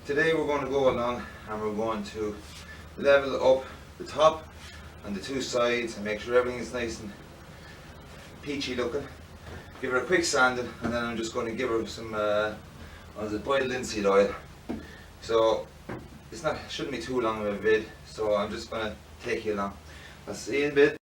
Today we're going to go along and we're going to level up the top and the two sides and make sure everything is nice and peachy looking. Give her a quick sanding, and then I'm just going to give her some boiled linseed oil. So shouldn't be too long of a vid, so I'm just going to take you along. I'll see you in a bit.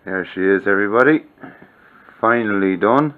There she is, everybody. Finally done.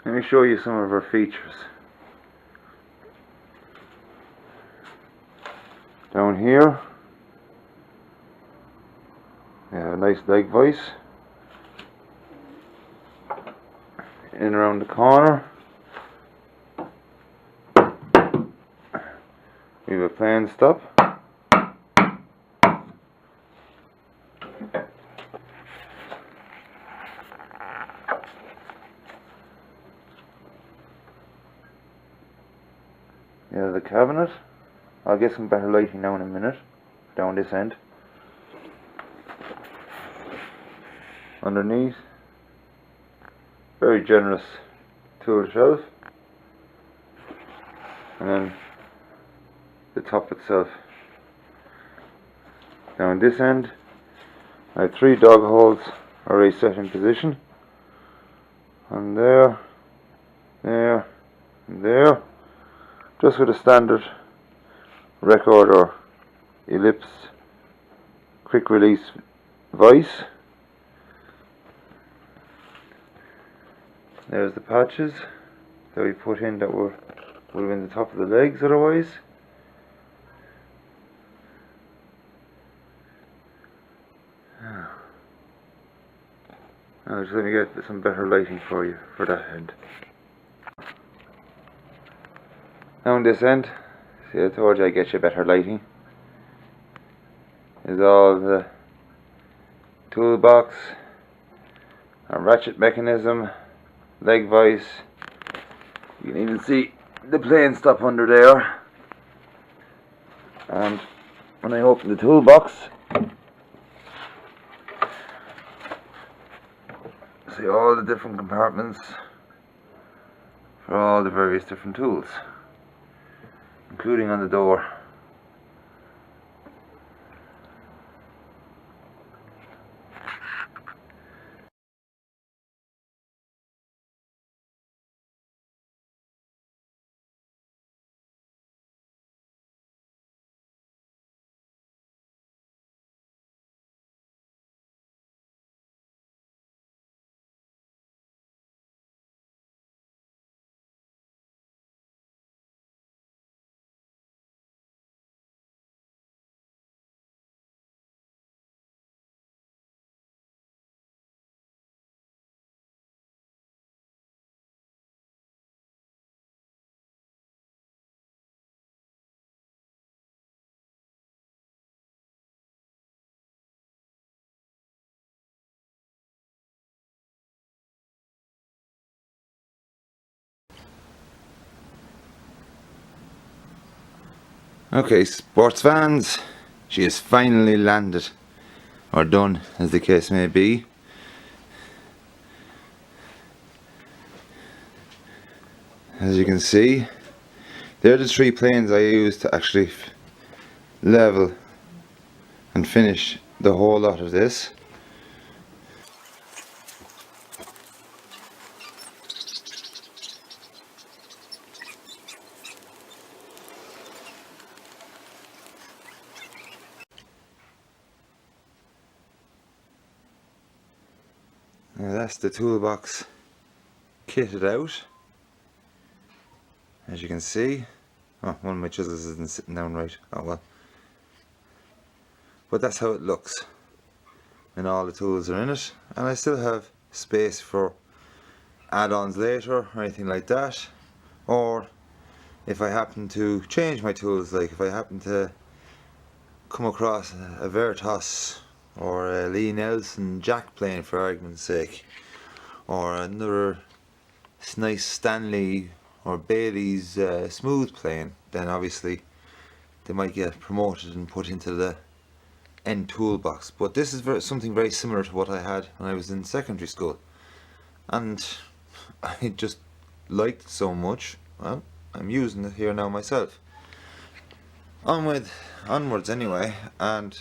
Let me show you some of her features. Down here, a nice leg vise. In around the corner, we have a plain stop. Yeah, the cabinet. I'll get some better lighting now in a minute. Down this end. Underneath, very generous tool shelf. And then the top itself. Down this end, I have 3 dog holes already set in position. And there, there, and there. Just with a standard record or ellipse quick release vise. There's the patches that we put in that would have been the top of the legs otherwise. Now just let me get some better lighting for you for that end. Now on this end, see, I told you I'd get you better lighting, is all the toolbox, a ratchet mechanism, leg vise. You can even see the plain stop under there. And when I open the toolbox, see all the different compartments for all the various different tools, including on the door. Okay, sports fans, she has finally landed, or done as the case may be. As you can see, they're the 3 planes I used to actually level and finish the whole lot of this. Now that's the toolbox kitted out. As you can see, oh, one of my chisels isn't sitting down right, oh well. But that's how it looks, and all the tools are in it, and I still have space for add-ons later or anything like that, or if I happen to change my tools, like if I happen to come across a Veritas or a Lee Nelson jack plane for argument's sake, or another nice Stanley or Bailey's smooth plane, then obviously they might get promoted and put into the end toolbox. But this is something very similar to what I had when I was in secondary school, and I just liked it so much. Well, I'm using it here now myself. Onwards anyway, and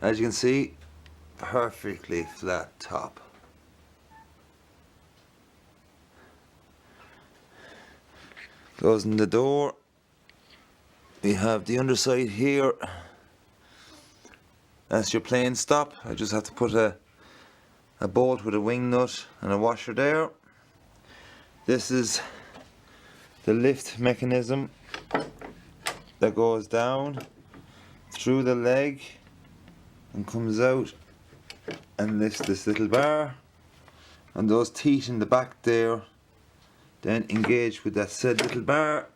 as you can see, perfectly flat top. Closing the door, we have the underside here. That's your plain stop. I just have to put a bolt with a wing nut and a washer there. This is the lift mechanism that goes down through the leg and comes out and lifts this little bar, and those teeth in the back there then engage with that said little bar.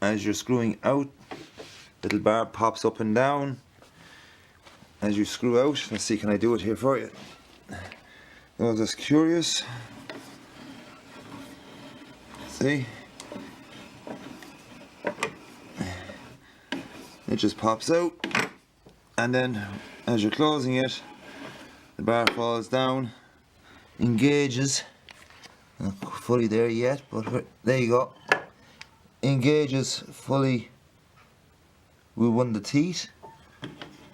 As you're screwing out, little bar pops up and down as you screw out. Let's see, can I do it here for you? You're just curious. See? It just pops out, and then as you're closing it, the bar falls down, engages, not fully there yet, but there you go, engages fully with one of the teeth,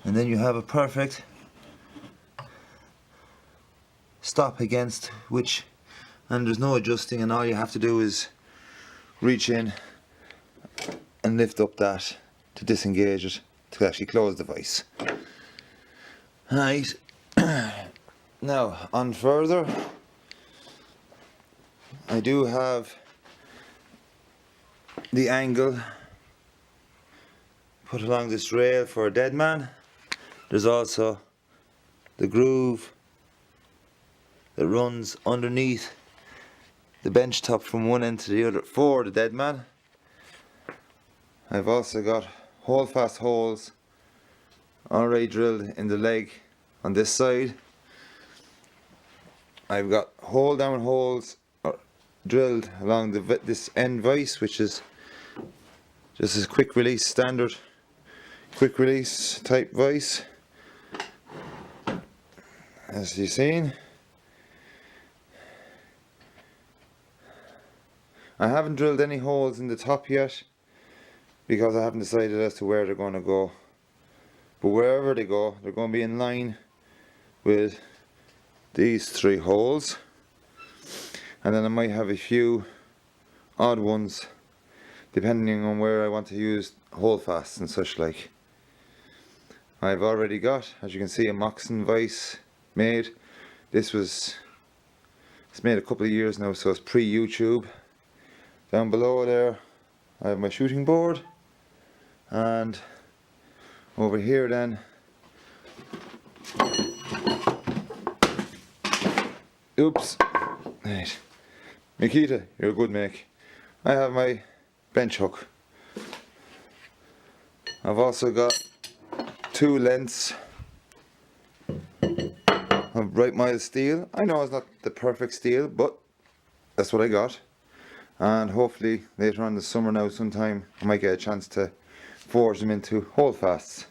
and then you have a perfect stop against which, and there's no adjusting, and all you have to do is reach in and lift up that to disengage it, to actually close the vise. Right, now on further, I do have the angle put along this rail for a dead man. There's also the groove that runs underneath the bench top from one end to the other for the dead man. I've also got holdfast holes already drilled in the leg on this side. I've got hold down holes drilled along this end vise, which is just a quick release, standard quick release type vise, as you've seen. I haven't drilled any holes in the top yet because I haven't decided as to where they're going to go, but wherever they go, they're going to be in line with these three holes, and then I might have a few odd ones depending on where I want to use holdfasts and such like. I've already got, as you can see, a moccasin vise made. It's made a couple of years now, so it's pre-YouTube. Down below there I have my shooting board, and over here then, oops, right, Mikita, you're a good make, I have my bench hook. I've also got 2 lengths of bright mild steel. I know it's not the perfect steel, but that's what I got. And hopefully later on this summer now sometime I might get a chance to forge them into holdfasts.